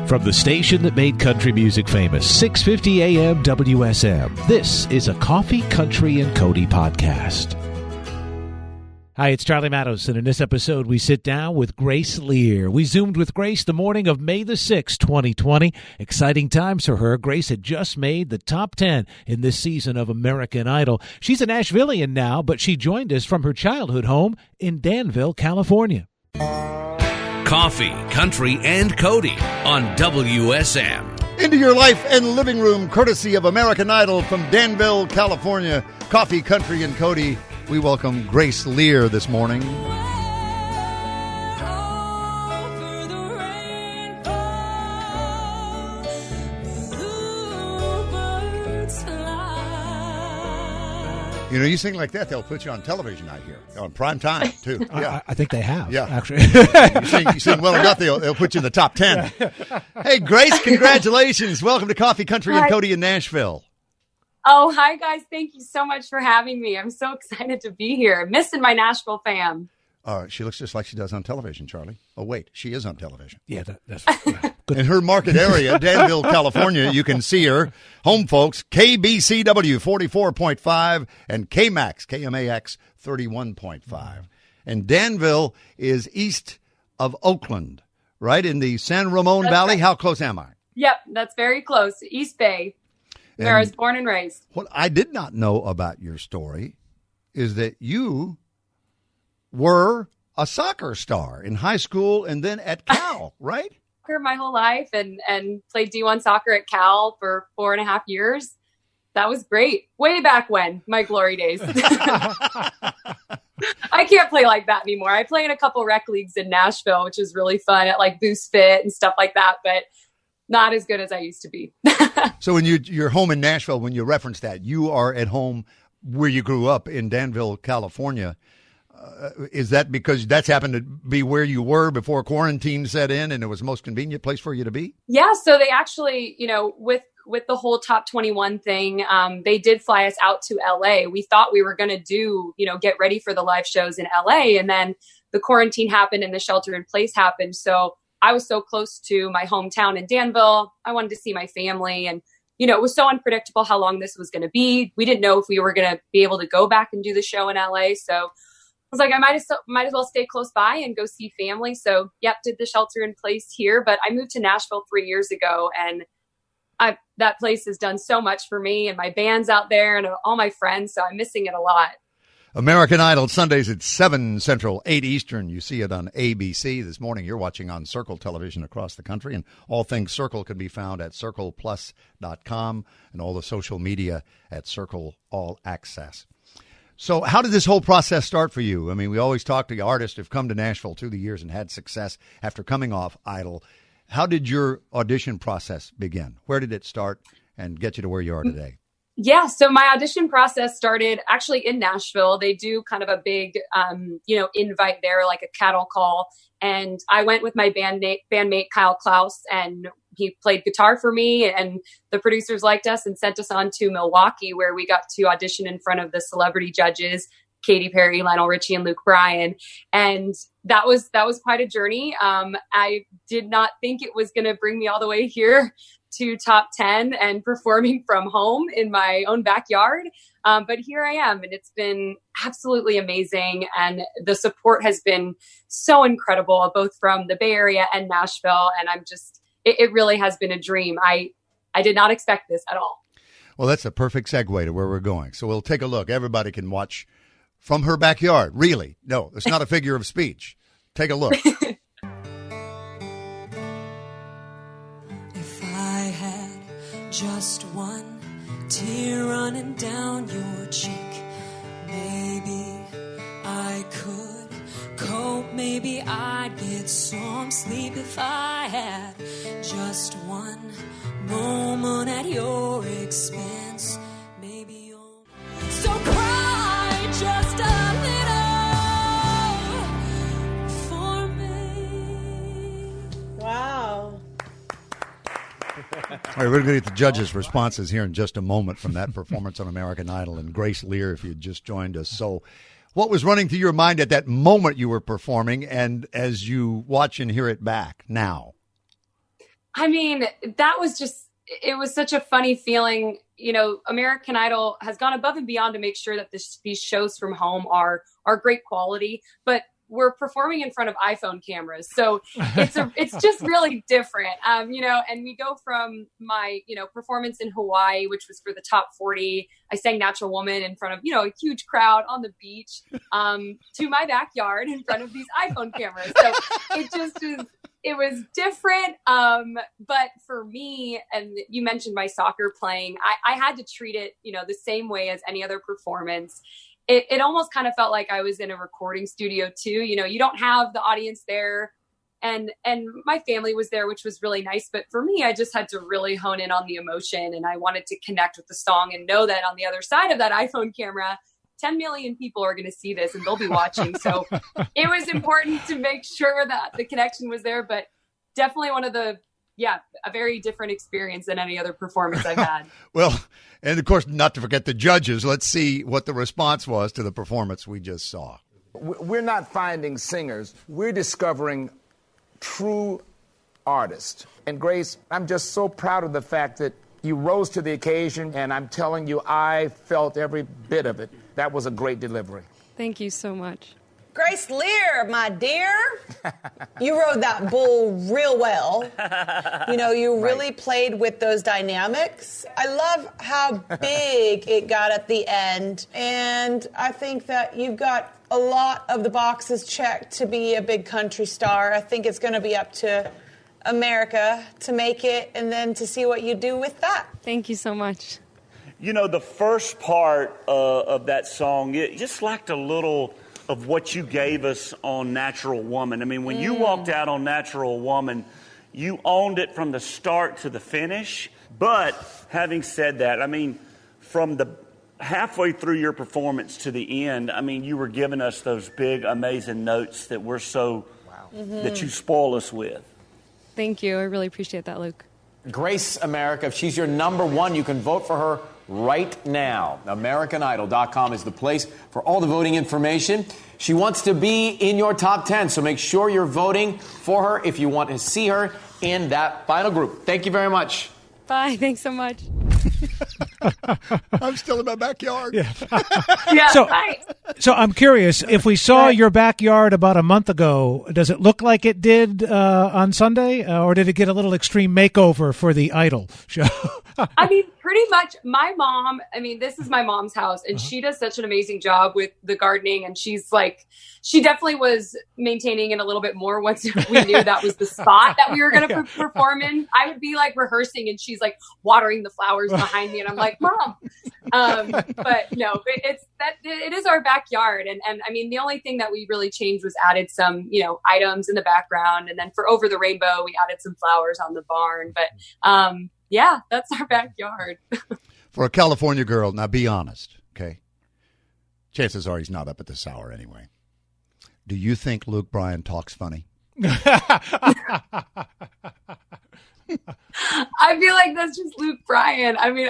From the station that made country music famous, 650 AM WSM, this is a Coffee, Country, and Cody podcast. Hi, it's Charlie Mattos, and in this episode, we sit down with Grace Leer. We zoomed with Grace the morning of May the 6th, 2020. Exciting times for her. Grace had just made the top 10 in this season of American Idol. She's a Nashvilleian now, but she joined us from her childhood home in Danville, California. Coffee, Country, and Cody on WSM. Into your life and living room, courtesy of American Idol from Danville, California. Coffee, Country, and Cody. We welcome Grace Leer this morning. You know, you sing like that, they'll put you on television out here, on prime time, too. Yeah. I think they have, yeah. Actually. you sing well enough, they'll put you in the top 10. Hey, Grace, congratulations. Welcome to Coffee, Country, and Cody in Nashville. Oh, hi, guys. Thank you so much for having me. I'm so excited to be here. I'm missing my Nashville fam. She looks just like she does on television, Charlie. Oh, wait, she is on television. Yeah, that's good. In her market area, Danville, California, you can see her. Home folks, KBCW 44.5 and KMAX, KMAX 31.5. And Danville is east of Oakland, right, in the San Ramon Valley. Right. How close am I? Yep, that's very close. East Bay, where I was born and raised. What I did not know about your story is that you were a soccer star in high school and then at Cal, right? My whole life and played D1 soccer at Cal for 4.5 years. That was great. Way back when, my glory days. I can't play like that anymore. I play in a couple rec leagues in Nashville, which is really fun at like Boost Fit and stuff like that, but not as good as I used to be. So when you're home in Nashville, when you reference that, you are at home where you grew up in Danville, California. Is that because that's happened to be where you were before quarantine set in and it was the most convenient place for you to be? Yeah. So they actually, with the whole Top 21 thing, they did fly us out to LA. We thought we were going to do, get ready for the live shows in LA. And then the quarantine happened and the shelter in place happened. So I was so close to my hometown in Danville. I wanted to see my family. And, it was so unpredictable how long this was going to be. We didn't know if we were going to be able to go back and do the show in LA. So I was like, I might as well stay close by and go see family. So, did the shelter in place here. But I moved to Nashville 3 years ago, and that place has done so much for me and my band's out there and all my friends. So I'm missing it a lot. American Idol, Sundays at 7 Central, 8 Eastern. You see it on ABC. This morning you're watching on Circle Television across the country. And all things Circle can be found at circleplus.com and all the social media at Circle All Access. So how did this whole process start for you? I mean, we always talk to artists who've come to Nashville through the years and had success after coming off Idol. How did your audition process begin? Where did it start and get you to where you are today? Yeah, so my audition process started actually in Nashville. They do kind of a big, invite there, like a cattle call. And I went with my bandmate Kyle Klaus, and he played guitar for me. And the producers liked us and sent us on to Milwaukee, where we got to audition in front of the celebrity judges, Katy Perry, Lionel Richie, and Luke Bryan. And that was quite a journey. I did not think it was going to bring me all the way here to top 10 and performing from home in my own backyard. But here I am, and it's been absolutely amazing. And the support has been so incredible, both from the Bay Area and Nashville. And it really has been a dream. I did not expect this at all. Well, that's a perfect segue to where we're going. So we'll take a look. Everybody can watch from her backyard. Really? No, it's not a figure of speech. Take a look. Just one tear running down your cheek. Maybe I could cope. Maybe I'd get some sleep if I had just one moment at your expense. Maybe you'll... So cry just a little for me. Wow. All right, we're going to get the judges' responses here in just a moment from that performance on American Idol. And Grace Leer, if you just joined us. So what was running through your mind at that moment you were performing and as you watch and hear it back now? I mean, that was just, it was such a funny feeling. You know, American Idol has gone above and beyond to make sure that these shows from home are great quality, but we're performing in front of iPhone cameras. So it's just really different. You know, and we go from my, you know, performance in Hawaii, which was for the top 40. I sang Natural Woman in front of, you know, a huge crowd on the beach, to my backyard in front of these iPhone cameras. So it just is, it was different. But for me, and you mentioned my soccer playing, I had to treat it, you know, the same way as any other performance. It almost kind of felt like I was in a recording studio too. You know, you don't have the audience there, and my family was there, which was really nice. But for me, I just had to really hone in on the emotion, and I wanted to connect with the song and know that on the other side of that iPhone camera, 10 million people are going to see this and they'll be watching. So it was important to make sure that the connection was there, but definitely a very different experience than any other performance I've had. Well, and of course, not to forget the judges. Let's see what the response was to the performance we just saw. We're not finding singers. We're discovering true artists. And Grace, I'm just so proud of the fact that you rose to the occasion, and I'm telling you, I felt every bit of it. That was a great delivery. Thank you so much. Grace Leer, my dear, you rode that bull real well. You know, you really played with those dynamics. I love how big it got at the end. And I think that you've got a lot of the boxes checked to be a big country star. I think it's going to be up to America to make it and then to see what you do with that. Thank you so much. You know, the first part of that song, it just lacked a little of what you gave us on Natural Woman. I mean, when you walked out on Natural Woman, you owned it from the start to the finish. But having said that, I mean, from the halfway through your performance to the end, I mean, you were giving us those big, amazing notes that we're so, that you spoil us with. Thank you. I really appreciate that, Luke. Grace America, if she's your number one, you can vote for her right now. AmericanIdol.com is the place for all the voting information. She wants to be in your top 10, so make sure you're voting for her if you want to see her in that final group. Thank you very much. Bye. Thanks so much. I'm still in my backyard. Yeah. Yeah. So I'm curious, if we saw your backyard about a month ago, does it look like it did on Sunday, or did it get a little extreme makeover for the Idol show? I mean, pretty much my mom, I mean, this is my mom's house, and she does such an amazing job with the gardening. And she's like, she definitely was maintaining it a little bit more once we knew that was the spot that we were going to perform in. I would be like rehearsing and she's like watering the flowers behind me. And I'm like, Mom. But no, it is our backyard. And I mean, the only thing that we really changed was added some, you know, items in the background. And then for Over the Rainbow, we added some flowers on the barn. But yeah, that's our backyard. For a California girl, now be honest, okay? Chances are he's not up at this hour anyway. Do you think Luke Bryan talks funny? I feel like that's just Luke Bryan. I mean,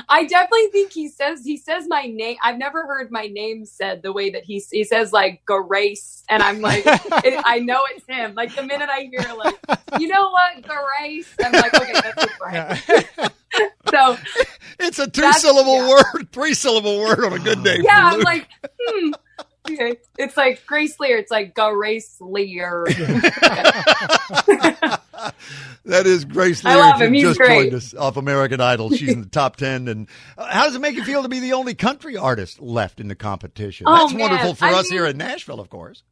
I definitely think he says my name. I've never heard my name said the way that he says like Grace, and I'm like, I know it's him. Like the minute I hear like, you know what, Grace, I'm like, okay, that's Luke Bryan. So it's a 2-syllable word, 3-syllable word on a good day. Yeah, for I'm Luke. like, okay. It's like Grace Leer. It's like Grace Leer. That is Grace Leer. I love him. He's just great. joined us off American Idol. She's in the top 10. And how does it make you feel to be the only country artist left in the competition? Oh, That's man. wonderful for I us mean, here in Nashville, of course.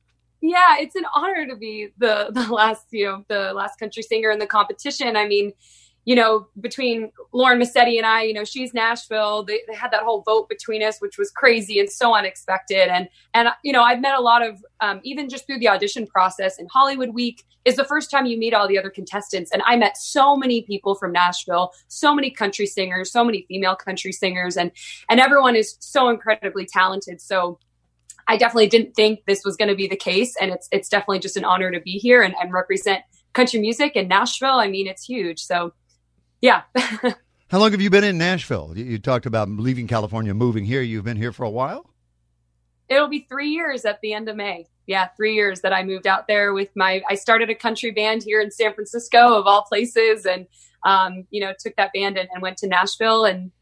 Yeah, it's an honor to be the last country singer in the competition. I mean, you know, between Lauren Massetti and I, you know, she's Nashville. They had that whole vote between us, which was crazy and so unexpected. And you know, I've met a lot of, even just through the audition process, and Hollywood Week is the first time you meet all the other contestants. And I met so many people from Nashville, so many country singers, so many female country singers, and everyone is so incredibly talented. So I definitely didn't think this was going to be the case. And it's definitely just an honor to be here and represent country music in Nashville. I mean, it's huge. So yeah. How long have you been in Nashville? You talked about leaving California, moving here. You've been here for a while? It'll be 3 years at the end of May. 3 years that I moved out there with I started a country band here in San Francisco of all places. And, took that band and went to Nashville and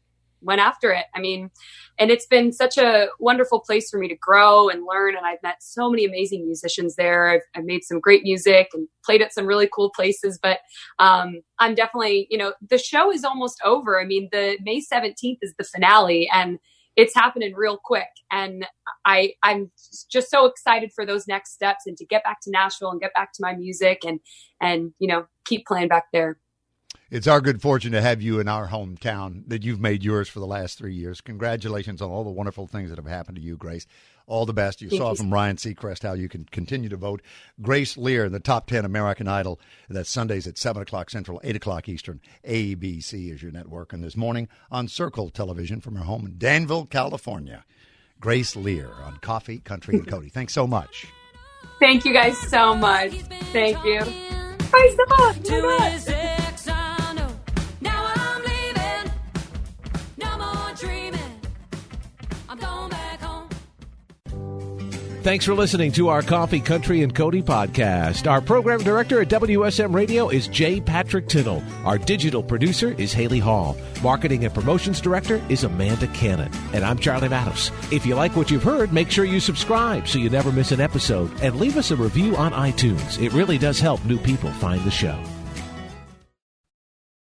went after it. I mean, and it's been such a wonderful place for me to grow and learn. And I've met so many amazing musicians there. I've made some great music and played at some really cool places, but I'm definitely, the show is almost over. I mean, the May 17th is the finale and it's happening real quick. And I'm just so excited for those next steps and to get back to Nashville and get back to my music and keep playing back there. It's our good fortune to have you in our hometown that you've made yours for the last 3 years. Congratulations on all the wonderful things that have happened to you, Grace. All the best. You saw from Ryan Seacrest how you can continue to vote. Grace Leer in the top 10 American Idol. That's Sundays at 7 o'clock Central, 8 o'clock Eastern. ABC is your network. And this morning on Circle Television from her home in Danville, California, Grace Leer on Coffee, Country, and Cody. Thanks so much. Thank you guys so much. Thank you. Bye, Stella. Thanks for listening to our Coffee, Country, and Cody podcast. Our program director at WSM Radio is J. Patrick Tinnell. Our digital producer is Haley Hall. Marketing and promotions director is Amanda Cannon. And I'm Charlie Matos. If you like what you've heard, make sure you subscribe so you never miss an episode. And leave us a review on iTunes. It really does help new people find the show.